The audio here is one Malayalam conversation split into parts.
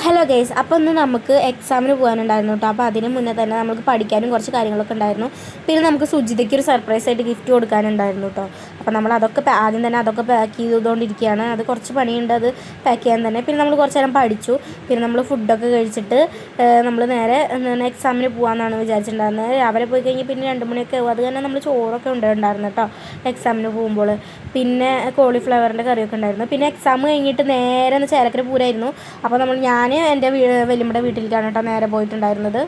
ഹലോ ഗൈസ്, അപ്പോൾ ഇന്ന് നമുക്ക് എക്സാമിന് പോകാനുണ്ടായിരുന്നു കേട്ടോ. അപ്പോൾ അതിന് മുന്നേ തന്നെ നമുക്ക് പഠിക്കാനും കുറച്ച് കാര്യങ്ങളൊക്കെ ഉണ്ടായിരുന്നു. പിന്നെ നമുക്ക് സുജിതയ്ക്ക് ഒരു സർപ്രൈസ് ആയിട്ട് ഗിഫ്റ്റ് കൊടുക്കാനുണ്ടായിരുന്നു കേട്ടോ. അപ്പോൾ നമ്മൾ ആദ്യം തന്നെ അതൊക്കെ പാക്ക് ചെയ്തുകൊണ്ടിരിക്കുകയാണ്. അത് കുറച്ച് പണിയുണ്ട് അത് പാക്ക് ചെയ്യാൻ തന്നെ. പിന്നെ നമ്മൾ കുറച്ച് നേരം പഠിച്ചു. പിന്നെ നമ്മൾ ഫുഡൊക്കെ കഴിച്ചിട്ട് നമ്മൾ നേരെ എക്സാമിന് പോകാമെന്നാണ് വിചാരിച്ചിട്ടുണ്ടായിരുന്നത്. രാവിലെ പോയി കഴിഞ്ഞ് പിന്നെ 2 മണിയൊക്കെ ആവും. അത് തന്നെ നമ്മൾ ചോറൊക്കെ ഉണ്ടായിരുന്നു കേട്ടോ എക്സാമിന് പോകുമ്പോൾ. പിന്നെ കോളിഫ്ലവറിൻ്റെ കറിയൊക്കെ ഉണ്ടായിരുന്നു. പിന്നെ എക്സാം കഴിഞ്ഞിട്ട് നേരെ ചേലക്കര പൂരമായിരുന്നു. അപ്പോൾ ഞാൻ എൻ്റെ വല്യമ്മയുടെ വീട്ടിലേക്കാണ് കേട്ടോ നേരെ പോയിട്ടുണ്ടായിരുന്നത്.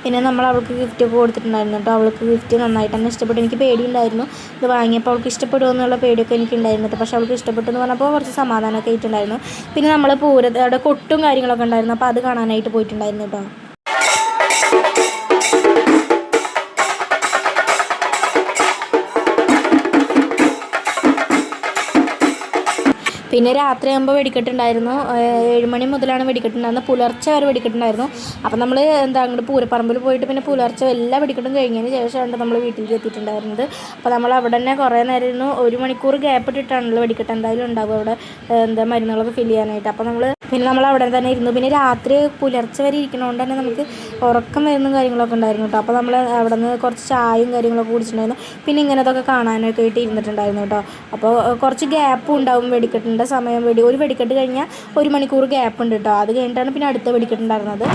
പിന്നെ നമ്മൾ അവൾക്ക് ഗിഫ്റ്റ് ഒക്കെ കൊടുത്തിട്ടുണ്ടായിരുന്നു കേട്ടോ. അവൾക്ക് ഗിഫ്റ്റ് നന്നായിട്ട് തന്നെ ഇഷ്ടപ്പെട്ടു. എനിക്ക് പേടിയുണ്ടായിരുന്നു ഇത് വാങ്ങിയപ്പോൾ അവൾക്ക് ഇഷ്ടപ്പെടുമോ എന്നുള്ള പേടിയൊക്കെ എനിക്ക് ഉണ്ടായിരുന്നു കേട്ടോ. പക്ഷേ അവൾക്ക് ഇഷ്ടപ്പെട്ടു എന്ന് പറഞ്ഞപ്പോൾ കുറച്ച് സമാധാനമൊക്കെ ആയിട്ടുണ്ടായിരുന്നു. പിന്നെ നമ്മൾ അവിടെ കൊട്ടും കാര്യങ്ങളൊക്കെ ഉണ്ടായിരുന്നു. അപ്പോൾ അത് കാണാനായിട്ട് പോയിട്ടുണ്ടായിരുന്നു കേട്ടോ. പിന്നെ രാത്രിയാകുമ്പോൾ വെടിക്കെട്ടുണ്ടായിരുന്നു. 7 മണി മുതലാണ് വെടിക്കെട്ടുണ്ടായിരുന്നത്. പുലർച്ചെ വരെ വെടിക്കെട്ടുണ്ടായിരുന്നു. അപ്പോൾ നമ്മൾ അങ്ങോട്ട് പൂരപ്പറമ്പിൽ പോയിട്ട് പിന്നെ പുലർച്ചെ എല്ലാ വെടിക്കെട്ടും കഴിഞ്ഞതിന് ശേഷമാണ് നമ്മൾ വീട്ടിലേക്ക് എത്തിയിട്ടുണ്ടായിരുന്നത്. അപ്പോൾ നമ്മൾ അവിടെ തന്നെ കുറേ നേരം ഇരുന്നു. 1 മണിക്കൂർ ഗ്യാപ്പ് ഇട്ടിട്ടാണല്ലോ വെടിക്കെട്ട് എന്തായാലും ഉണ്ടാകും അവിടെ മരുന്നുകളൊക്കെ ഫില്ല് ചെയ്യാനായിട്ട്. അപ്പോൾ നമ്മൾ അവിടെ തന്നെ ഇരുന്നു. പിന്നെ രാത്രി പുലർച്ചെ വരെ ഇരിക്കണതുകൊണ്ട് തന്നെ നമുക്ക് ഉറക്കം വരുന്ന കാര്യങ്ങളൊക്കെ ഉണ്ടായിരുന്നു കേട്ടോ. അപ്പോൾ നമ്മൾ അവിടെ നിന്ന് കുറച്ച് ചായയും കാര്യങ്ങളൊക്കെ കുടിച്ചിട്ടുണ്ടായിരുന്നു. പിന്നെ ഇങ്ങനത്തൊക്കെ കാണാനൊക്കെ ആയിട്ട് ഇരുന്നിട്ടുണ്ടായിരുന്നു കേട്ടോ. അപ്പോൾ കുറച്ച് ഗ്യാപ്പും ഉണ്ടാവും വെടിക്കെട്ടിൻ്റെ സമയം. ഒരു വെടിക്കെട്ട് കഴിഞ്ഞാൽ 1 മണിക്കൂർ ഗ്യാപ്പ് ഉണ്ട് കേട്ടോ. അത് കഴിഞ്ഞിട്ടാണ് പിന്നെ അടുത്ത വെടിക്കെട്ടുണ്ടായിരുന്നത്.